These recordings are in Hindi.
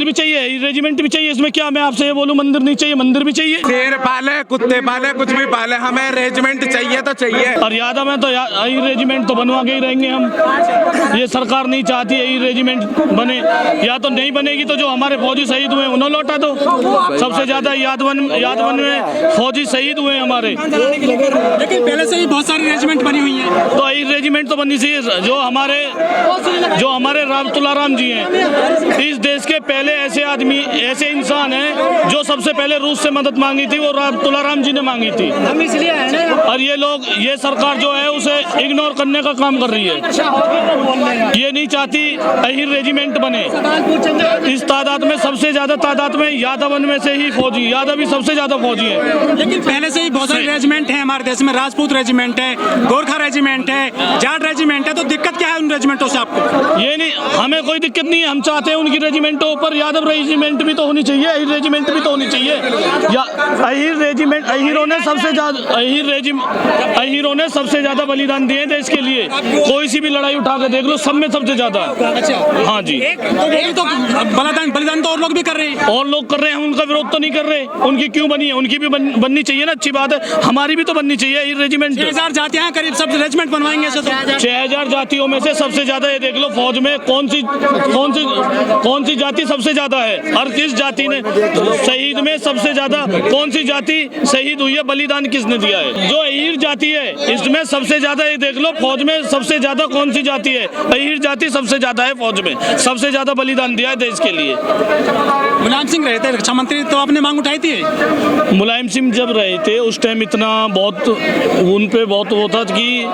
मंदिर भी चाहिए, रेजिमेंट भी चाहिए, इसमें क्या मैं आपसे ये बोलूं मंदिर नहीं चाहिए, मंदिर भी चाहिए। शेर पाले, कुत्ते पाले, कुछ भी पाले, हमें रेजिमेंट चाहिए तो चाहिए। और यादव है तो यही रेजिमेंट तो बनवा के ही रहेंगे हम। ये सरकार नहीं चाहती यही रेजिमेंट बने, या तो नहीं बनेगी तो जो हमारे फौजी शहीद हुए उन्हें लौटा दो। सबसे ज्यादा यादवन में फौजी शहीद हुए हमारे। लेकिन पहले से ही बहुत सारी रेजिमेंट बनी हुई है, तो यही रेजिमेंट तो बननी चाहिए। जो हमारे राम तुलाराम जी हैं, इस देश के पहले ऐसे आदमी, ऐसे इंसान हैं जो सबसे पहले रूस से मदद मांगी थी, वो राम तुलाराम जी ने मांगी थी। हम इसलिए आए ना। और ये लोग, ये सरकार जो है उसे इग्नोर करने का काम कर रही है। ये नहीं चाहती अहिर रेजिमेंट बने। इस तादाद में, सबसे ज्यादा तादाद में यादवन में से ही फौजी, यादव ही सबसे ज्यादा फौजी है। लेकिन पहले से ही बहुत सारे रेजिमेंट हैं हमारे देश में। राजपूत रेजिमेंट है, गोरखा रेजिमेंट है, जाट रेजिमेंट है। तो दिक्कत क्या है उन रेजिमेंटों से आपको? ये नहीं, हमें कोई दिक्कत नहीं है। हम चाहते हैं उनकी रेजिमेंटों पर यादव रेजिमेंट भी तो होनी चाहिए, अहिर रेजिमेंट भी तो होनी चाहिए। या अहिर रेजिमेंट, अहिरों ने सबसे ज्यादा, अहिरों ने सबसे ज्यादा बलिदान दिए देश के लिए। कोई सी भी लड़ाई उठा के देख लो, सब में सबसे ज्यादा। अच्छा, हाँ जी। तो बलिदान तो और लोग भी कर रहे हैं। और लोग कर रहे हैं, उनका विरोध तो नहीं कर रहे। उनकी क्यों बनी है? उनकी भी बननी चाहिए ना, अच्छी बात है। हमारी भी तो बननी चाहिए ये रेजिमेंट। 6000 जातियां हैं करीब, सब रेजिमेंट बनवाएंगे। 6000 जातियों में से सबसे ज्यादा, ये देख लो फौज में कौन सी जाति सबसे ज्यादा है। हर किस जाति ने शहीद में सबसे ज्यादा कौन सी जाति शहीद हुई है, बलिदान किसने दिया है? जो अहिर जाति है, इसमें सबसे ज्यादा, ये देख लो फौज में सबसे ज्यादा कौन सी जाति है? अहिर जाति सबसे ज्यादा है फौज में, सबसे ज्यादा बलिदान दिया है देश के लिए। मुलायम सिंह रहे थे रक्षा मंत्री, तो आपने मांग उठाई थी? मुलायम सिंह जब रहे थे उस टाइम इतना बहुत उन पे बहुत वो था कि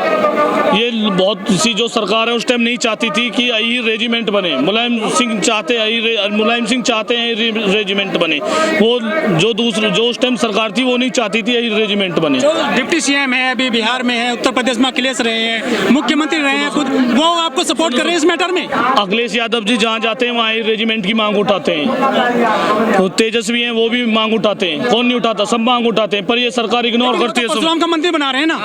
ये बहुत सी जो सरकार है उस टाइम नहीं चाहती थी कि अहिर रेजिमेंट बने। मुलायम सिंह चाहते हैं रेजिमेंट बने। वो जो उस टाइम सरकार थी वो नहीं चाहती थी अहिर रेजिमेंट बने। डिप्टी सीएम है, अभी बिहार में है, उत्तर प्रदेश में अखिलेश रहे हैं, मुख्यमंत्री रहे हैं खुद, वो आपको सपोर्ट कर रहे हैं इस मैटर में? अखिलेश यादव जी जहाँ जाते हैं वहाँ रेजिमेंट की मांग उठाते हैं। तो तेजस्वी हैं, वो भी मांग उठाते हैं। कौन नहीं उठाता? सब मांग उठाते हैं, पर ये सरकार इग्नोर करती है। परशुराम का मंदिर बना रहे हैं ना।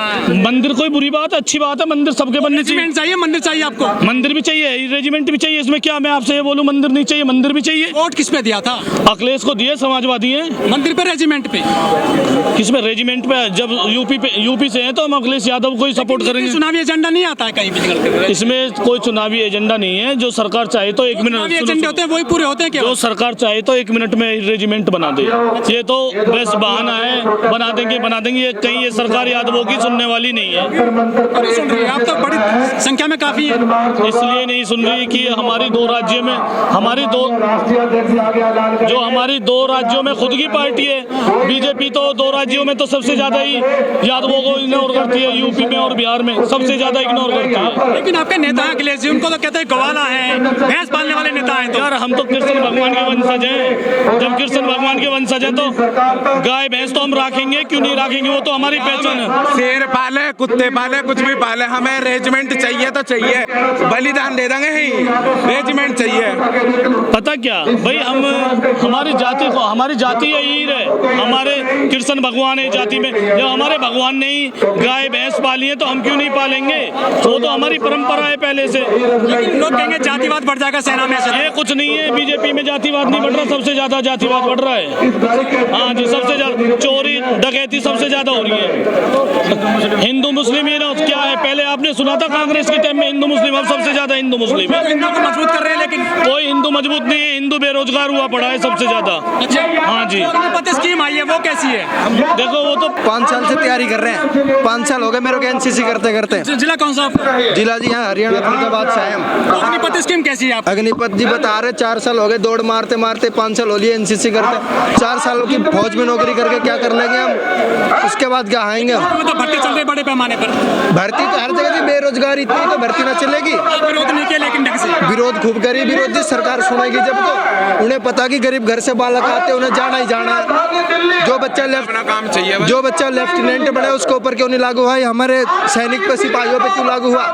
मंदिर कोई बुरी बात है, अच्छी बात है। मंदिर सबके बनने चाहिए। मंदिर चाहिए आपको? मंदिर भी चाहिए, रेजिमेंट भी चाहिए। इसमें क्या मैं आपसे ये बोलूं मंदिर नहीं चाहिए, मंदिर भी चाहिए। वोट किस पे दिया था? अखिलेश को दिए, समाजवादी हैं। मंदिर पे, रेजिमेंट पे? किस पे? रेजिमेंट पे। जब यूपी से हैं तो हम अखिलेश यादव को ही सपोर्ट करेंगे। चुनावी एजेंडा नहीं आता है कहीं भी निकलते हुए? इसमें कोई चुनावी एजेंडा नहीं है। जो सरकार चाहे तो 1 मिनट, एजेंडे होते हैं वही पूरे होते हैं क्या? जो सरकार चाहे तो 1 मिनट में रेजिमेंट बना दे। ये तो बस बहाना है, बना देंगे। कहीं ये सरकार यादवों की सुनने वाली नहीं है। आप तो बड़ी संख्या में काफी है। इसलिए नहीं सुन रही कि हमारी दो राज्यों में, हमारी दो राज्यों में खुद की पार्टी है बीजेपी, तो 2 राज्यों में तो सबसे ज्यादा ही यादवों को इग्नोर करती है। यूपी में और बिहार में सबसे ज्यादा इग्नोर करती है। लेकिन आपके नेता अखिलेश जी, उनको तो कहते हैं गवाला है, भैंस पालने वाले नेता हैं। तो यार हम तो कृष्ण भगवान के वंशज हैं। जब कृष्ण भगवान के वंशज हैं तो गाय भैंस तो हम रखेंगे, क्यों नहीं रखेंगे? वो तो हमारी पहचान है। शेर पाले, कुत्ते पाले, कुछ भी पाले, हमें रेजिमेंट चाहिए तो चाहिए। बलिदान दे देंगे ही, रेजिमेंट चाहिए। पता क्या भाई, हमारी जाति यही है। हमारे कृष्ण भगवान है जाति में। जब हमारे भगवान ने ही गाय भैंस पाली है तो हम क्यों नहीं पालेंगे? वो तो हमारी परंपरा है पहले से। लेकिन लोग कहेंगे जातिवाद बढ़ जाएगा सेना में। ये कुछ नहीं है, बीजेपी में जातिवाद नहीं बढ़ रहा, सबसे ज्यादा जातिवाद बढ़ रहा है। हाँ जी, सबसे ज्यादा चोरी डकैती सबसे ज्यादा हो रही है। हिंदू मुस्लिम ये ना क्या है, पहले आपने सुना था कांग्रेस के टाइम में हिंदू मुस्लिम, अब सबसे ज्यादा हिंदू मुस्लिम है। हिंदू को मजबूत कर रहे हैं, लेकिन कोई हिंदू मजबूत नहीं है। हिंदू बेरोजगार हुआ पड़ा है सबसे ज्यादा। हाँ जी। अग्निपथ स्कीम आई है, वो कैसी है? देखो वो तो 5 साल से तैयारी कर रहे हैं। 5 साल हो गए मेरे को एनसीसी करते करते। जिला कौन सा? जिला जी यहाँ हरियाणा फरीदाबाद से आए हम। अग्निपथ स्कीम कैसी है? अग्निपथ जी बता रहे 4 साल हो गए दौड़ मारते मारते, 5 साल हो लिए एनसीसी करते। 4 सालों की फौज में नौकरी करके क्या कर लेंगे हम? उसके बाद क्या आएंगे हम? तो भर्ती चल रही बड़े पैमाने पर। भर्ती तो हर जगह, बेरोजगारी इतनी तो भर्ती ना चलेगी। विरोध नहीं किया लेकिन ढंग से। विरोध खूब करी, विरोध जी सरकार सुनेगी जब। तो उन्हें पता कि गरीब घर से बालक आते, उन्हें जाना ही जाना है। जो बच्चा अपना काम चाहिए बस। जो बच्चा लेफ्टिनेंट बने उसके ऊपर क्यों नहीं लागू हुआ? हमारे सैनिक पे सिपाहियों पे क्यों लागू हुआ?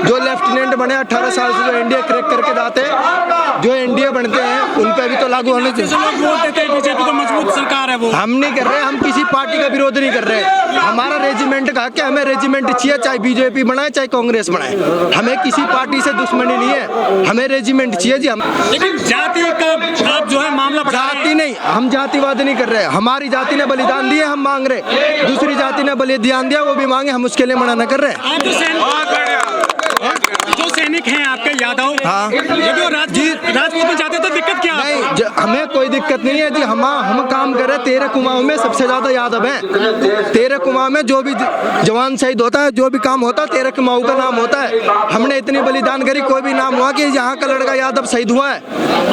जो लेफ्टिनेंट बने 18 साल से जो एनडीए क्रैक करके जाते हैं, जो एनडीए बनते हैं उन पे भी तो लागू होने चाहिए। लोग वोट देते हैं बीजेपी को, मजबूत सरकार है वो। हम नहीं कर रहे, हम किसी पार्टी का विरोध नहीं कर रहे। हमारा रेजिमेंट का क्या, हमें रेजिमेंट चाहिए, चाहे बीजेपी बनाए चाहे कांग्रेस बनाए। हमें किसी पार्टी से दुश्मनी नहीं है, हमें रेजिमेंट चाहिए जी। हम लेकिन जाति का आप जो है मामला बढ़ा रहे हैं। जाति नहीं, हम जातिवाद नहीं कर रहे। हमारी जाति ने बलिदान दिए, हम मांग रहे। दूसरी जाति ने बलिदान दिया, वो भी मांगे, हम उसके लिए मना न कर रहे। आप जो सैनिक हैं आपके यादव, हाँ। यदि वो राजपूत में जाते तो दिक्कत क्या है? नहीं, हमें कोई दिक्कत नहीं है जी। हम काम कर रहे हैं। 13 कुमाऊं में सबसे ज्यादा यादव हैं। 13 कुमाऊं में जो भी जवान शहीद होता है, जो भी काम होता है, 13 कुमाऊं का नाम होता है। हमने इतनी बलिदान करी, कोई भी नाम हुआ कि यहाँ का लड़का यादव शहीद हुआ है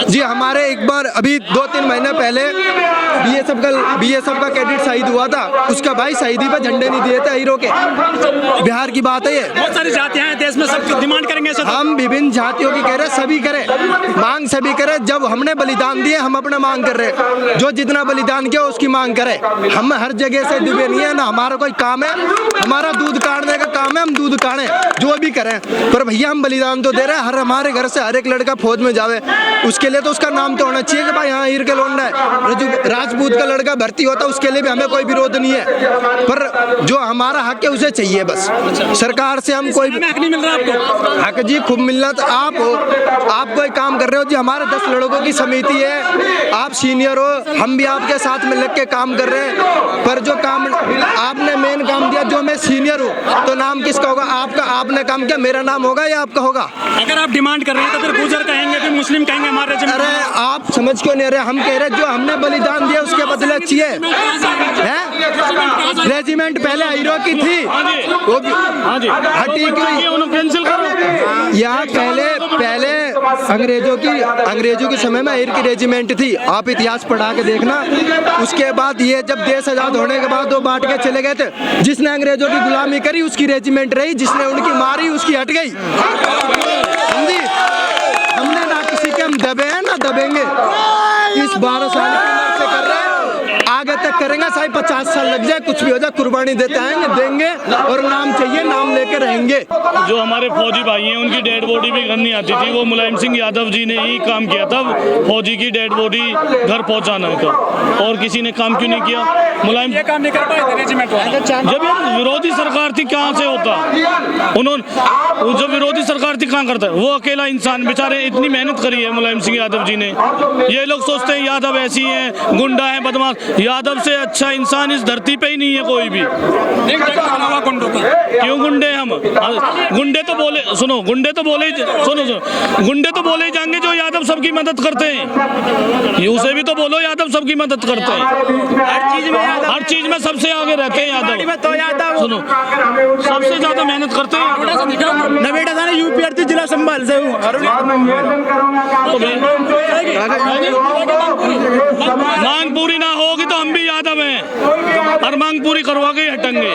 जी। हमारे एक बार अभी 2-3 महीने पहले बीएसएफ का कैडेट शहीद हुआ था, उसका भाई शहीदी पे झंडे नहीं दिए थे हीरो के। बिहार की बात है ये। बहुत सारी जातियां हैं देश में, सब डिमांड करेंगे ऐसे तो। हम विभिन्न जातियों की कह रहे, सभी करे, मांग सभी करे। जब हमने बलिदान दिए, हम अपना मांग कर रहे। जो जितना बलिदान किया उसकी मांग करे। हम हर जगह से डूबे नहीं है ना, हमारा कोई काम है। हमारा दूध काटने का काम है, हम दूध काटें, जो भी करें। पर भैया हम बलिदान तो दे रहे हैं। हर हमारे घर से हर एक लड़का फौज में जावे, उसके लिए तो उसका नाम तो होना चाहिए कि भाई हाँ हीर के लौंडा है। राजपूत का लड़का भर्ती होता, उसके लिए भी हमें कोई विरोध नहीं है। पर जो हमारा हक है उसे चाहिए बस। सरकार से हम कोई हक नहीं मिल रहा आपको? हक जी खूब मिलना। तो आप हो, आप कोई काम कर रहे हो जी। हमारे 10 लड़कों की समिति है, आप सीनियर हो, हम भी आपके साथ में लग के काम कर रहे हैं। पर जो काम आपने मेन काम दिया, जो मैं सीनियर हूँ, तो नाम किसका होगा? आपका। आपने काम किया, मेरा नाम होगा या आपका होगा? अगर आप डिमांड कर रहे हैं तो फिर गुजर कहेंगे, फिर मुस्लिम कहेंगे हमारे रेजिमेंट। अरे आप समझ क्यों नहीं रहे? हम कह रहे जो हमने बलिदान दिया उसके बदले चाहिए है। रेजिमेंट पहले हीरो की थी, वो भी हटी क्यों? कैंसिल करो। यहाँ पहले अंग्रेजों के समय में हीर की रेजिमेंट थी। आप इतिहास पढ़ा के देखना। उसके बाद ये जब देश आजाद होने के बाद वो बांट के चले गए थे। जिसने अंग्रेजों की गुलामी करी उसकी रेजिमेंट रही, जिसने उनकी मारी उसकी हट गई। समझी? हमने ना किसी के हम दबे हैं ना दबेंगे। इस 12 साल की उम्र से कर रहे हैं, आगे तक करेंगे। चाहे 50 साल लग जाए, कुछ भी हो जाए, कुर्बानी देते आएंगे, देंगे। और नाम चाहिए, नाम लेके रहेंगे। जो हमारे फौजी भाई हैं उनकी डेड बॉडी भी घर नहीं आती थी। वो मुलायम सिंह यादव जी ने ही काम किया था फौजी की डेड बॉडी घर पहुंचाने का, और किसी ने काम क्यों नहीं किया? मुलायम ये काम नहीं कर पाए थे रेजिमेंट वाले। जब ये विरोधी सरकार थी कहाँ से होता? उन्होंने जब विरोधी सरकार थी कहाँ करता? वो अकेला इंसान बेचारे, इतनी मेहनत करी है मुलायम सिंह यादव जी ने। ये लोग सोचते हैं यादव ऐसी हैं, गुंडा है, बदमाश। यादव से अच्छा इंसान इस धरती पे ही नहीं है कोई भी। क्यों गुंडे हम? गुंडे तो बोले, सुनो, गुंडे तो बोले, सुनो, गुंडे तो बोले जाएंगे जो यादव सबकी मदद करते हैं। उसे भी तो बोलो यादव सबकी मदद करते हैं। हर चीज में सबसे आगे रहते हैं यादव। सुनो, सबसे ज्यादा मेहनत करते हैं। नवेटा थाना यूपी जिला संभाल से हूँ। मांग पूरी ना होगी तो हम भी यादव हैं, और मांग पूरी करवा के ही हटेंगे।